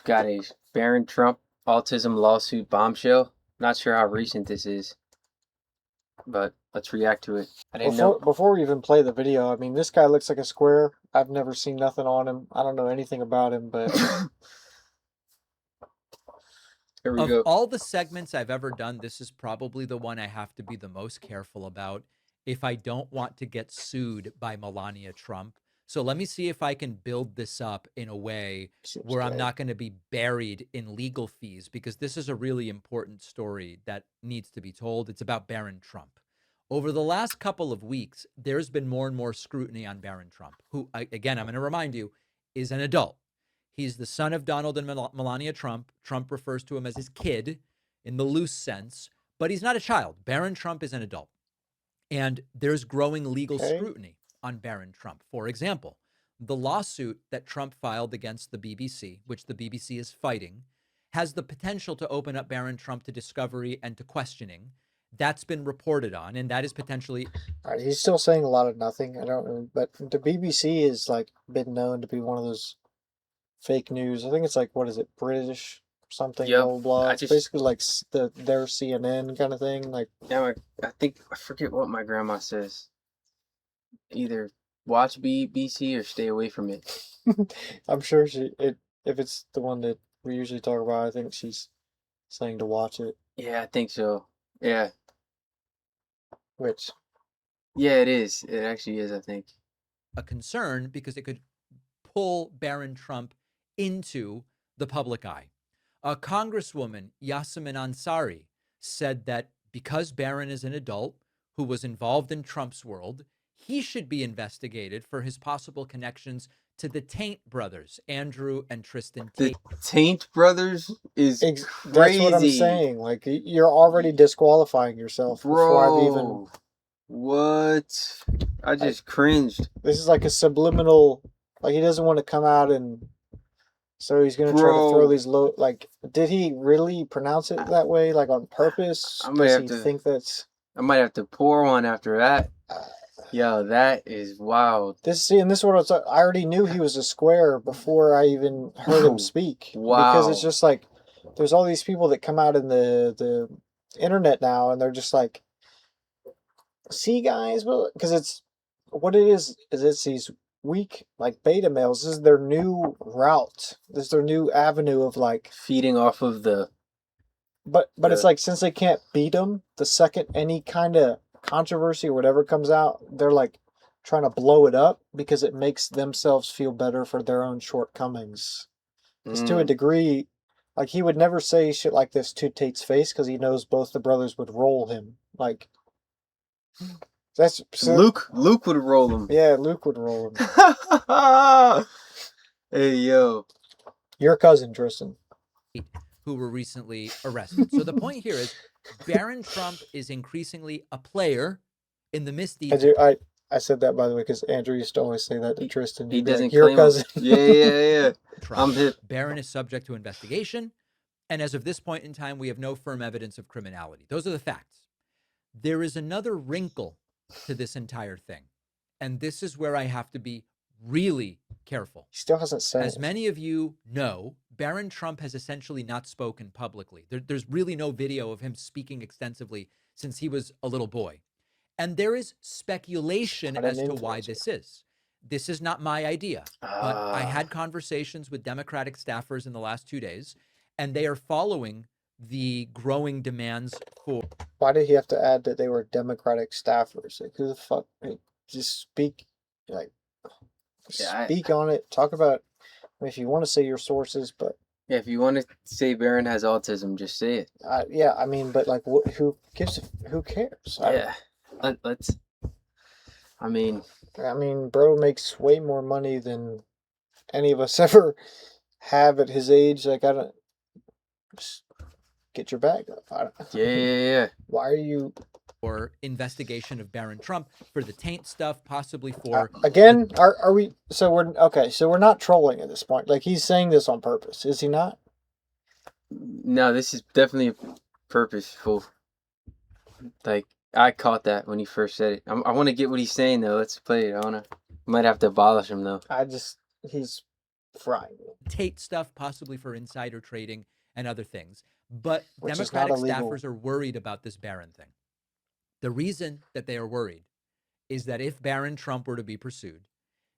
Got a Barron Trump autism lawsuit bombshell. Not sure how recent this is, but let's react to it. I didn't know. Before we even play the video, I mean, this guy looks like a square. I've never seen nothing on him. I don't know anything about him, but Here we Of go. all the segments I've ever done, this is probably the one I have to be the most careful about if I don't want to get sued by Melania Trump. So let me see if I can build this up in a way seems where I'm gay. not going to be buried in legal fees, because this is a really important story that needs to be told. It's about Barron Trump. Over the last couple of weeks, there's been more and more scrutiny on Barron Trump, who, again, I'm going to remind you, is an adult. He's the son of Donald and Melania Trump. Trump refers to him as his kid in the loose sense, but he's not a child. Barron Trump is an adult. And there's growing legal Okay. scrutiny on Barron Trump. For example, the lawsuit that Trump filed against the BBC, which the BBC is fighting, has the potential to open up Barron Trump to discovery and to questioning. That's been reported on, and that is potentially All right, he's still saying a lot of nothing. I don't know, but the BBC is like been known to be one of those fake news. I think it's like, what is it, British something, blah Yep. blah blah. I It's just basically like their CNN kind of thing. Like, now I think I forget what my grandma says. Either watch BBC or stay away from it. I'm sure if it's the one that we usually talk about, I think she's saying to watch it. Yeah, I think so. Yeah. Which, Yeah, it is. It actually is, I think. a concern because it could pull Barron Trump into the public eye. Congresswoman Yasemin Ansari said that because Barron is an adult who was involved in Trump's world, he should be investigated for his possible connections to the Taint brothers, Andrew and Tristan The Tate. Taint brothers is that's what I'm crazy. saying. Like, you're already disqualifying yourself before I've even. Bro, what? I just cringed. This is like a subliminal. Like, he doesn't want to come out, and so he's gonna try to throw Bro, these low. Like, did he really pronounce it that way? Like, on purpose? I might Does have he to think that's? I might have to pour one after that. Uh, Yo, that is wild. this is what I already knew he was a square before I even heard him speak. Because it's Wow. just like there's all these people that come out in the internet now, and they're just like, see, guys, well, because it's what it is it's these weak like beta males. This is their new route. This is their new avenue of like. Feeding off of But it's the like, since they can't beat them, the second any kind of controversy or whatever comes out, they're like trying to blow it up because it makes themselves feel better for their own shortcomings. Because to a degree, like, he would never say shit like this to Tate's face because he knows both the brothers would roll him. Like, that's so, Luke would roll him. yeah, Luke would roll him. Hey yo. Your cousin, Tristan. Who were recently arrested. So the point here is Barron Trump is increasingly a player in the misdeeds. I said that, by the way, because Andrew used to always say that to Tristan. He He'd be doesn't like, your claim cousin. him. Yeah. Trump. I'm hip. Barron is subject to investigation, and as of this point in time, we have no firm evidence of criminality. Those are the facts. There is another wrinkle to this entire thing, and this is where I have to be really careful. He still hasn't said As it. many of you know, Barron Trump has essentially not spoken publicly. There's really no video of him speaking extensively since he was a little boy. And there is speculation as to why this is. This is not my idea, but I had conversations with Democratic staffers in the last 2 days, and they are following the growing demands for. Why did he have to add that they were Democratic staffers? Like, who the fuck? Like, just speak, like, speak on it. Talk about, I mean, if you want to say your sources, but yeah, if you want to say Barron has autism, just say it. yeah, I mean, but like, who cares? Yeah, let's. I mean, bro makes way more money than any of us ever have at his age. Like, I don't. Just get your bag up. Yeah. Why are you? Or investigation of Barron Trump for the taint stuff, possibly for again. Are we? So we're okay. So we're not trolling at this point. Like, he's saying this on purpose, is he not? No, this is definitely purposeful. Like, I caught that when he first said it. I want to get what he's saying though. Let's play it. Might have to abolish him though. He's Right. Tate stuff, possibly for insider trading and other things. But Which is not Democratic illegal. staffers are worried about this Barron thing. The reason that they are worried is that if Barron Trump were to be pursued,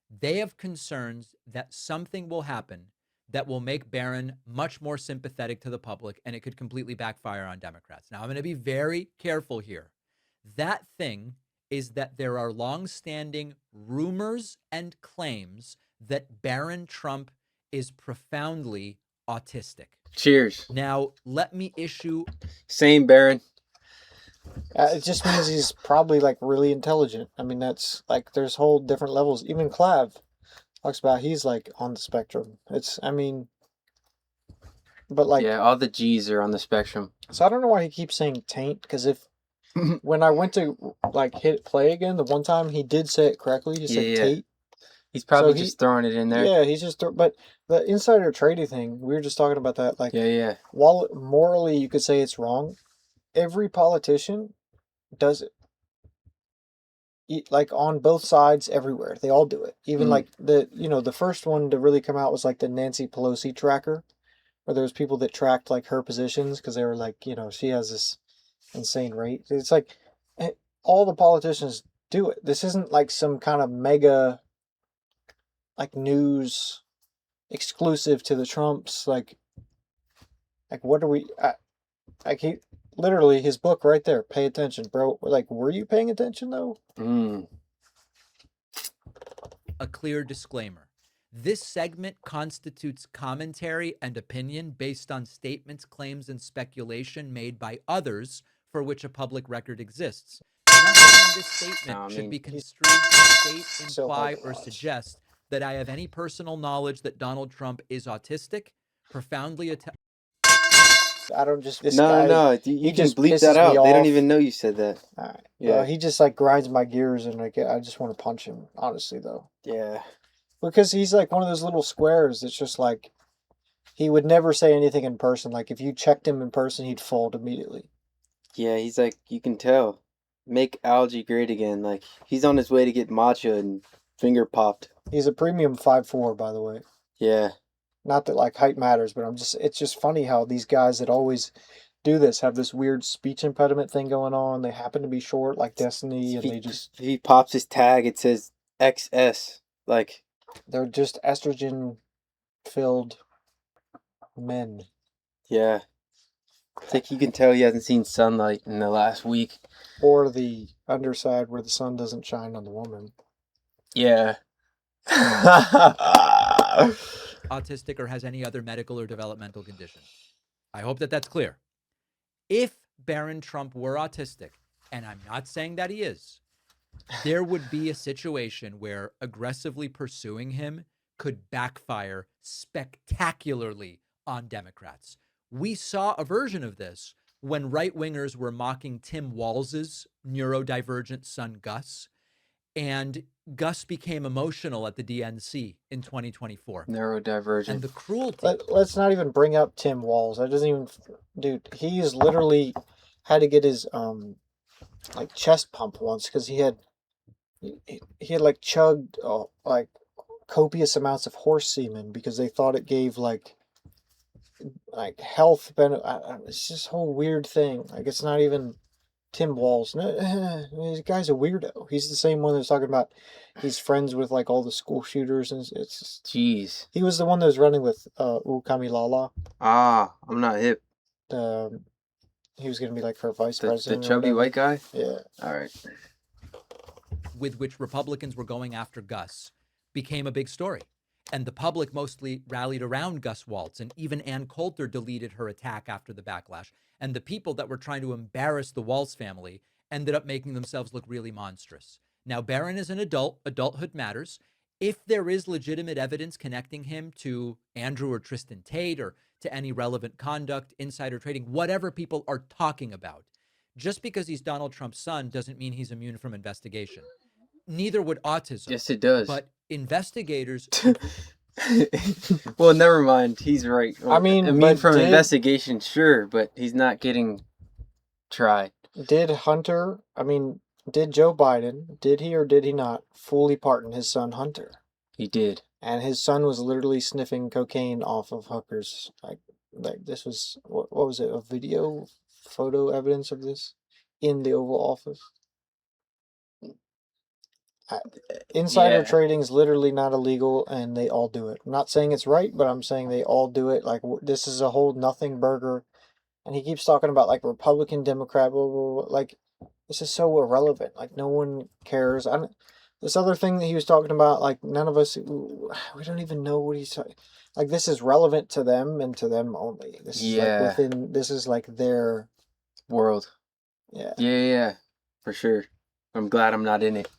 they have concerns that something will happen that will make Barron much more sympathetic to the public, and it could completely backfire on Democrats. Now, I'm going to be very careful here. That thing is that there are longstanding rumors and claims that Barron Trump is profoundly autistic. Cheers. Now, let me issue. Same, Baron. It just means he's probably like really intelligent. I mean, that's like there's whole different levels. Even Clav talks about he's like on the spectrum. I mean, but like, yeah, all the G's are on the spectrum. so I don't know why he keeps saying taint, because when I went to like hit play again, the one time he did say it correctly. He said Yeah. Tate. He's probably So just throwing it in there. Yeah, he's just. But the insider trading thing, we were just talking about that. Like, Yeah. while morally you could say it's wrong, every politician does it. Like on both sides, everywhere they all do it. Even like the first one to really come out was like the Nancy Pelosi tracker, where there was people that tracked like her positions because they were like, she has this insane rate. It's like all the politicians do it. This isn't like some kind of mega like news exclusive to the Trumps. Like what are we? He literally his book right there. Pay attention, bro. Like, were you paying attention though? A clear disclaimer. This segment constitutes commentary and opinion based on statements, claims, and speculation made by others for which a public record exists. Nothing in this statement should be construed to state, imply, or suggest that I have any personal knowledge that Donald Trump is autistic, profoundly I don't just No, you can just bleep pisses that out. me They don't off. even know you said that. All right. Yeah. Well, he just like grinds my gears, and like I just want to punch him. Honestly, though. Yeah. Because he's like one of those little squares. It's just like he would never say anything in person. Like if you checked him in person, he'd fold immediately. Yeah, he's like, you can tell. Make algae great again. Like he's on his way to get matcha and finger popped. He's a premium 5'4", by the way. Yeah. Not that like height matters, but it's just funny how these guys that always do this have this weird speech impediment thing going on. They happen to be short, like Destiny, and if he pops his tag, it says XS. Like they're just estrogen filled men. Yeah. It's like you can tell he hasn't seen sunlight in the last week. Or the underside where the sun doesn't shine on the woman. Yeah. autistic or has any other medical or developmental condition. I hope that that's clear. If Barron Trump were autistic, and I'm not saying that he is, there would be a situation where aggressively pursuing him could backfire spectacularly on Democrats. We saw a version of this when right-wingers were mocking Tim Walz's neurodivergent son, Gus, and Gus became emotional at the DNC in 2024. Neurodivergent. And the cruelty. Let's not even bring up Tim Walz. That doesn't even... Dude, he's literally had to get his like chest pump once because he had like chugged like copious amounts of horse semen because they thought it gave like health benefit. It's just a whole weird thing. Like it's not even Tim Walz. This guy's a weirdo. He's the same one that's talking about he's friends with like all the school shooters, and it's just, jeez. He was the one that was running with Kamilala. Ah, I'm not hip. He was gonna be like her vice president. The chubby white guy? Yeah. All right. With which Republicans were going after Gus became a big story. And the public mostly rallied around Gus Waltz, and even Ann Coulter deleted her attack after the backlash. And the people that were trying to embarrass the Waltz family ended up making themselves look really monstrous. Now, Barron is an adult. Adulthood matters. If there is legitimate evidence connecting him to Andrew or Tristan Tate or to any relevant conduct, insider trading, whatever people are talking about, just because he's Donald Trump's son doesn't mean he's immune from investigation. Neither would autism. Yes, it does. But investigators... Well, never mind. He's right. I mean, immune from investigation, sure, but he's not getting tried. Did Joe Biden, did he or did he not fully pardon his son Hunter? He did. and his son was literally sniffing cocaine off of hookers. Like this was what was it? A video, photo evidence of this in the Oval Office. Insider Yeah. trading is literally not illegal, and they all do it. I'm not saying it's right, but I'm saying they all do it. Like this is a whole nothing burger, and he keeps talking about like Republican, Democrat, blah, blah, blah. Like this is so irrelevant. Like no one cares. I don't. This other thing that he was talking about, like none of us, we don't even know what he's talking. Like this is relevant to them and to them only. This is like Yeah. within. This is like their World. yeah. Yeah. For sure. I'm glad I'm not in it.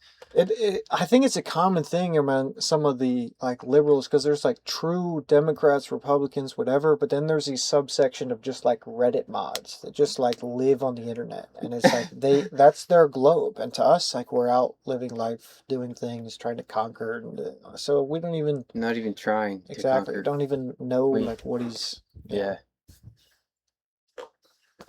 I think it's a common thing among some of the like liberals because there's like true Democrats, Republicans, whatever, but then there's these subsection of just like Reddit mods that just like live on the internet, and it's like that's their globe, and to us like we're out living life, doing things, trying to conquer, and so we don't even Not even trying to exactly conquer. don't even know We- like what he's Yeah.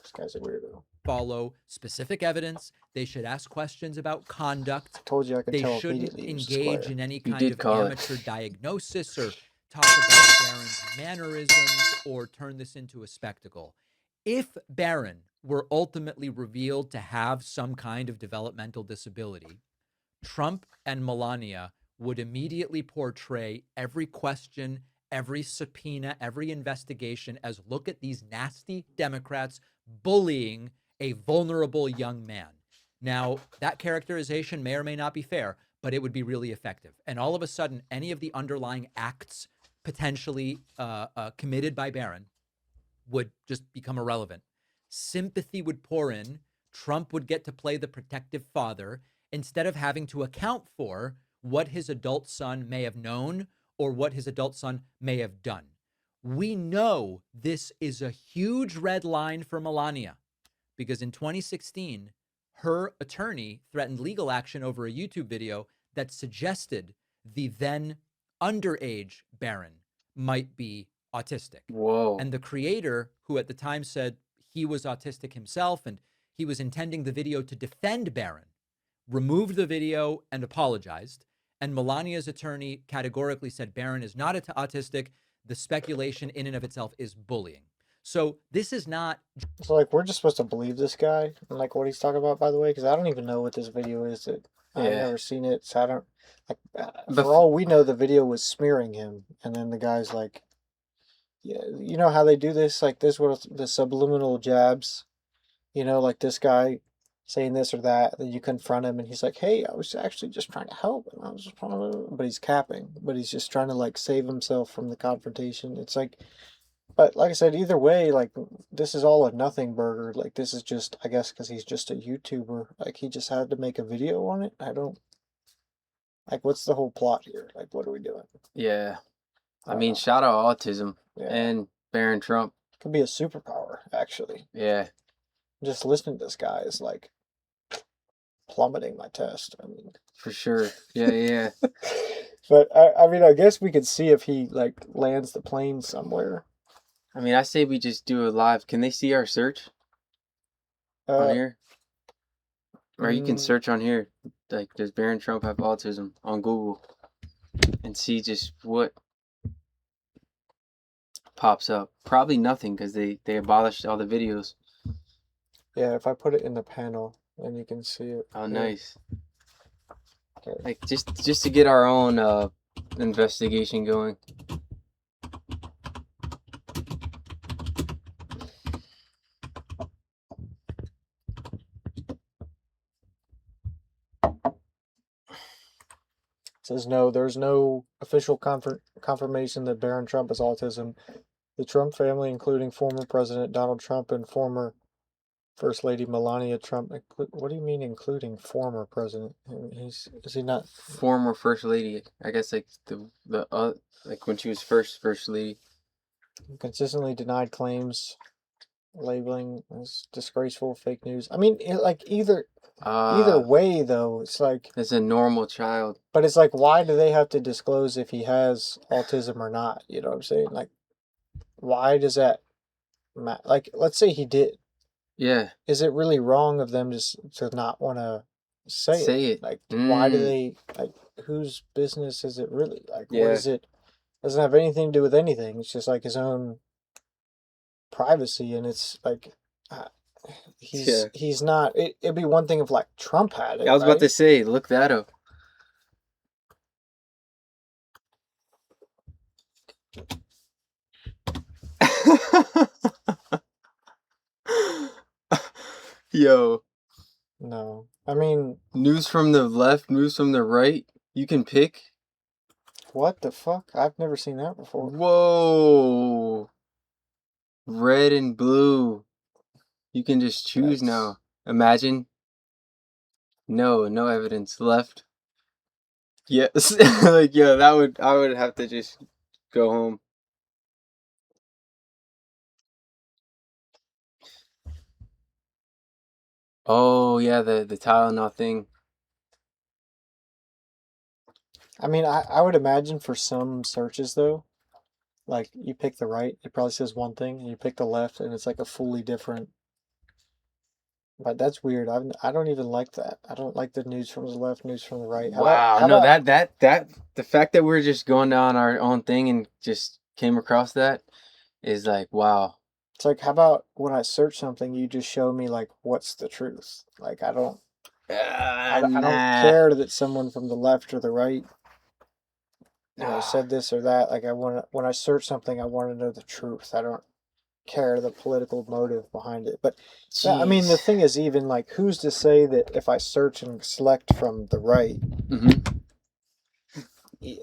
This guy's a weirdo. Follow specific evidence. They should ask questions about conduct. I told you I could They tell shouldn't immediately. he was a engage square. in any You kind did of call it. amateur diagnosis or talk about Barron's mannerisms or turn this into a spectacle. If Barron were ultimately revealed to have some kind of developmental disability, Trump and Melania would immediately portray every question, every subpoena, every investigation as look at these nasty Democrats bullying a vulnerable young man. Now, that characterization may or may not be fair, but it would be really effective. And all of a sudden, any of the underlying acts potentially committed by Barron would just become irrelevant. Sympathy would pour in. Trump would get to play the protective father instead of having to account for what his adult son may have known or what his adult son may have done. We know this is a huge red line for Melania because in 2016, her attorney threatened legal action over a YouTube video that suggested the then underage Barron might be autistic. Whoa. And the creator, who at the time said he was autistic himself and he was intending the video to defend Barron, removed the video and apologized. And Melania's attorney categorically said Barron is not autistic. The speculation in and of itself is bullying. So this is not. So like we're just supposed to believe this guy and like what he's talking about, by the way, because I don't even know what this video is. I've Yeah. never seen it, so I don't. Like, But for all we know, the video was smearing him, and then the guy's like, "Yeah, you know how they do this? Like this was the subliminal jabs, like this guy saying this or that. Then you confront him, and he's like, "Hey, I was actually just trying to help, and I was just trying to," but he's capping, but he's just trying to like save himself from the confrontation. It's like. But like I said, either way, like this is all a nothing burger. Like this is just, I guess, because he's just a YouTuber. Like he just had to make a video on it. I don't. Like, what's the whole plot here? Like, what are we doing? yeah. I don't mean, know. shout out autism Yeah, and Barron Trump. could be a superpower actually. Yeah. Just listening to this guy is like plummeting my test. I mean, For sure. Yeah. but I mean, I guess we could see if he like lands the plane somewhere. I mean, I say we just do it live. Can they see our search on here? Or you can search on here, like, does Barron Trump have autism on Google? And see just what pops up. Probably nothing because they abolished all the videos. Yeah, if I put it in the panel, then you can see it. Oh, Yeah. nice. Okay. Like, just to get our own investigation going. Says no, there's no official confirmation that Barron Trump has autism. The Trump family, including former President Donald Trump and former First Lady Melania Trump, what do you mean including former president? Is he not? Former First Lady. I guess, like, like when she was first lady. Consistently denied claims, labeling as disgraceful fake news. I mean, either way, though, it's like As a normal child. But it's like, why do they have to disclose if he has autism or not? You know what I'm saying? Like, why does that matter? Like, let's say he did. Yeah. Is it really wrong of them just to not want to say it. Say it. Like, why do Mm. they, like, whose business is it really? Like, what Yeah. is it? Doesn't have anything to do with anything. It's just like his own privacy, and it's like, uh, Yeah. he's not. It'd be one thing if like Trump had it, I was about right? to say, look that up. Yo, No, I mean, news from the left, news from the right. You can pick. what the fuck? I've never seen that before. Whoa. Red and blue. You can just choose That's now. Imagine. No, no evidence. Left. Yes. Like, yeah, I would have to just go home. Oh, yeah, the Tylenol thing. I mean, I would imagine for some searches though, like you pick the right, it probably says one thing, and you pick the left, and it's like a fully different. But that's weird. I don't even like that. I don't like the news from the left, news from the right. Wow. How No, about that the fact that we're just going down our own thing and just came across that is like, wow. it's like how about when I search something, you just show me like what's the truth? Like I don't Nah. care that someone from the left or the right, said this or that. Like when I search something, I want to know the truth. I don't care the political motive behind it. But yeah, I mean, the Jeez. thing is, even like, who's to say that if I search and select from the right, Mm-hmm.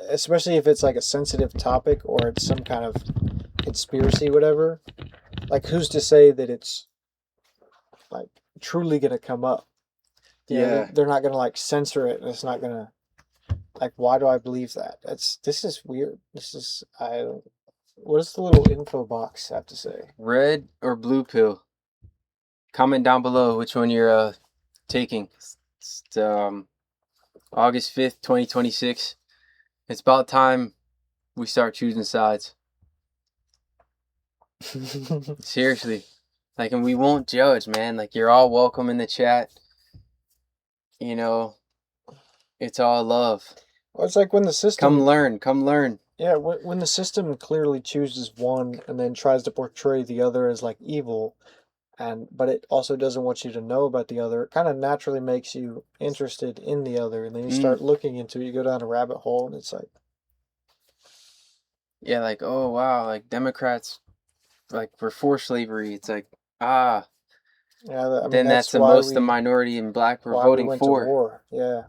especially if it's like a sensitive topic or it's some kind of conspiracy, whatever, like, who's to say that it's like truly gonna come up? Yeah. They're not gonna like censor it, and it's not gonna like. Why do I believe that? This is weird. This is I. don't- What does the little info box have to say? Red or blue pill? Comment down below which one you're taking. It's August 5th, 2026. It's about time we start choosing sides. Seriously. Like, and we won't judge, man. Like, you're all welcome in the chat. You know, it's all love. Well, it's like when the system. Come learn. Come learn. Yeah, when the system clearly chooses one and then tries to portray the other as like evil, but it also doesn't want you to know about the other, it kind of naturally makes you interested in the other, and then you Mm. start looking into it, you go down a rabbit hole, and it's like, Yeah, like, oh, wow. Like, Democrats, like, were for slavery. It's like, ah. yeah, I mean Then that's that's the why most the minority and black were we voting went to for. war. Yeah.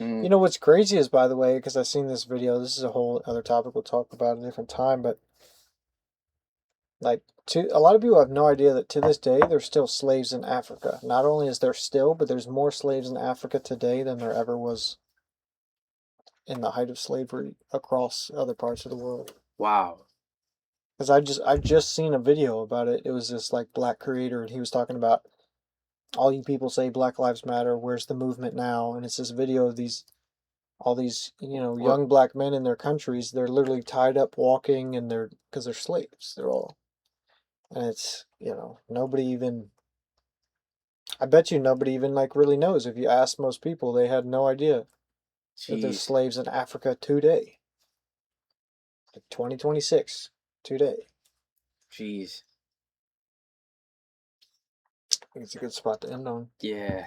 Mm. You know what's crazy is, by the way, because I've seen this video, this is a whole other topic we'll talk about at a different time, but like a lot of people have no idea that to this day there's still slaves in Africa. Not only is there still, but there's more slaves in Africa today than there ever was in the height of slavery across other parts of the world. Wow. Because I just seen a video about it. It was this like black creator, and he was talking about all you people say Black Lives Matter. Where's the movement now? And it's this video of all these What? young black men in their countries. They're literally tied up walking, and because they're slaves. They're all, and it's nobody even. I bet you nobody even like really knows. If you ask most people, they had no idea that there's Jeez. slaves in Africa today. Like 2026 today. Jeez. I think it's a good spot to end on. Yeah.